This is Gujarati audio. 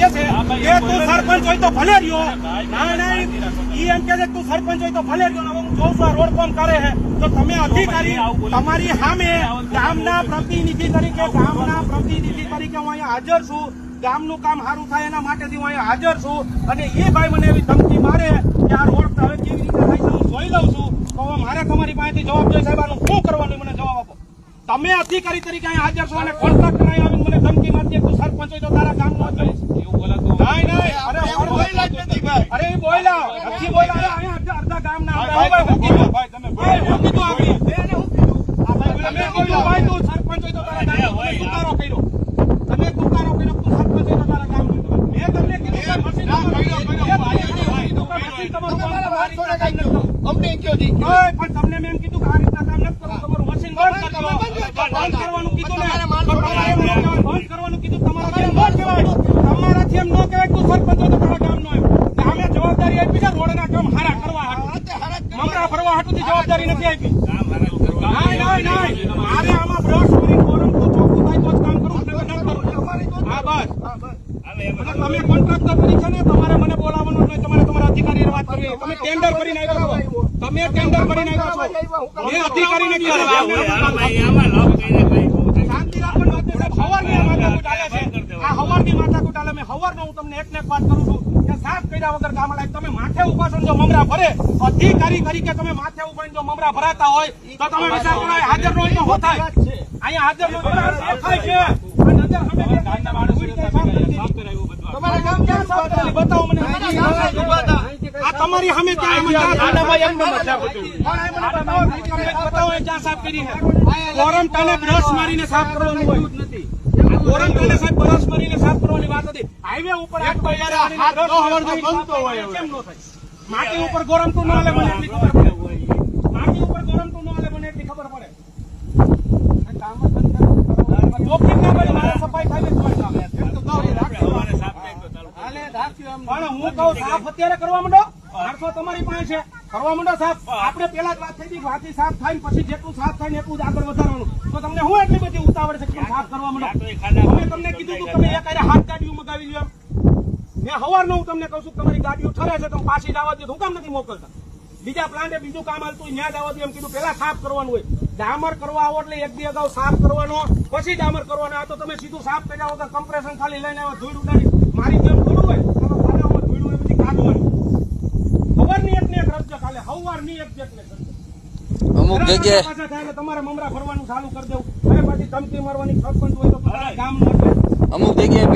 કે છે કે તું સરપંચ હોય તો ભલે રહ્યો. નહીં ઈ એમ કે છે તું સરપંચ હોય તો ભલે રહ્યો. હવે હું જોઉં છું આ રોડ કામ કરે છે તો તમે અધિકારી તમારી સામે ગામના પ્રતિનિધિ તરીકે હું અહીંયા હાજર છું. ગામનું કામ સારું થાય એના માટેથી હું અહીંયા હાજર છું. અને એ ભાઈ મને એવી ધમકી મારે કે આ રોડ હવે કેવી રીતે થાય છે હું જોઈ લઉં છું. તો હવે મારે તમારી પાસેથી જવાબ જોઈએ સાહેબ આનું શું કરવાનું મને જવાબ આપો. તમે અધિકારી તરીકે અહીંયા હાજર છો અને કોન્ટ્રાક્ટર અહીંયા આવીને મને ધમકી મારતી તું સરપંચ હોય તો તારા ગામનો જ એવું બોલાતું નહીં. અરે એ બોલ્યા નથી બોલ્યા. અરે અહીંયા અડધા ગામના ભાઈ તમે ભાઈ તું સરપંચ હોય તો તારા ગામનો તુકારો કર્યો. તમે તુકારો કર્યો તું સરપંચ હોય તો તારા ગામનો. મેં તમને કીધું કે મશીન અમને કયો દી પણ તમને મેં એમ કીધું કે આ રીતના કામ નથી કરવું. તમારું મશીન બંધ કરવાનું કીધું ને બંધ કરવાનું કીધું. તમારાથી એમ ન કહેવાય તું સરપંચ હોય તો તારા ગામનો એમ. અમે જવાબદારી આપી છે રોડના કામ હારા કરવા મમરા ભરવા હાટુથી જવાબદારી નથી આપી. મારે આમાં બ્રશ કરી ફોરમ તો ચોખ્ખું થાય તો જ કામ કરવું. હા બસ તમે કોન્ટ્રાક્ટર તરીકે ને તમારે મને બોલાવવાનું નહીં. તમારે તમારા અધિકારીને વાત કરવી. તમે ટેન્ડર કરીને આવ્યા છો. તમે ટેન્ડર કરીને આવ્યા છો. એ અધિકારીને શાંતિ રાખવાની વાત છે. હવારની માથાકૂટ ચાલે છે. આ હવારની માથાકૂટ ચાલે. મેં હવારનો હું તમને એક ને એક વાત કરું છું કે સાફ કર્યા વગર કામ લાગે. તમે માથે ઉભા છો જો મમરા ભરે અધિકારી તરીકે તમે માથે ઉભા જો મમરા ભરાતા હોય તો તમે વિચાર કરો હાજર નો હોય તો શું થાય. અહીંયા હાજર નો દેખાય છે. તમારા ગામ ક્યાં સાફ કરેલી બતાવો મને. આ તમારી સામે બતાવો ક્યાં સાફ કરી છે. ફોરમ ટાને બ્રશ મારીને સાફ કરવાનું હોય. ફોરમ ટાને સાહેબ બ્રશ મારીને સાફ કરવાની વાત હતી. હાઈવે ઉપર માટી ઉપર ગોરમતું ન હાલે મને એટલી ખબર પડે. માટી ઉપર ગોરમતું ન હાલે મને એટલી ખબર પડે. ચોખ્ખી ના પડે મારે સફાઈ થાય પણ હું કહું સાફ અત્યારે કરવા માંડો. 800 તમારી પાસે છે કરવા માંડો સાફ. આપણે પેલા જ વાત થઈ હતી વાથી સાફ થાય પછી જેટલું સાફ થાય ને એટલું જ આગળ વધારવાનું. તો તમને હું એટલી બધી ઉતાવળ છે કે સાફ કરવા માંડો. અમે તમને કીધું કે તમે એક હાથ ગાડીઓ મગાવી લ્યો. મેં હવારનો હું તમને કહું છું તમારી ગાડીઓ ઠરે છે તમે પાછી જવા દો. હું કામ નથી મોકલતા. બીજા પ્લાન્ટે બીજું કામ હાલતું ત્યાં જવા દો એમ કીધું. પેલા સાફ કરવાનું હોય. ડામર કરવા આવો એટલે એક દી અગાઉ સાફ કરવાનો પછી ડામર કરવાનો. આ તો તમે સીધું સાફ કર્યા વગર કમ્પ્રેશન ખાલી લઈને આવ્યા ધૂળ ઉડાડી મારી જેમ થોડું હોય. તમે ખાનામાં ધૂળ હોય બધી કાઢવાની. હવારની એક ને એક રજ્જો ખાલે હવારની એક ને અમુક જગ્યાએ તમારે મમરા ભરવાનું ચાલુ કરી દેવું. અને પછી ધમકી મારવાની સરપંચ હોય તો ગામ અમુક જગ્યાએ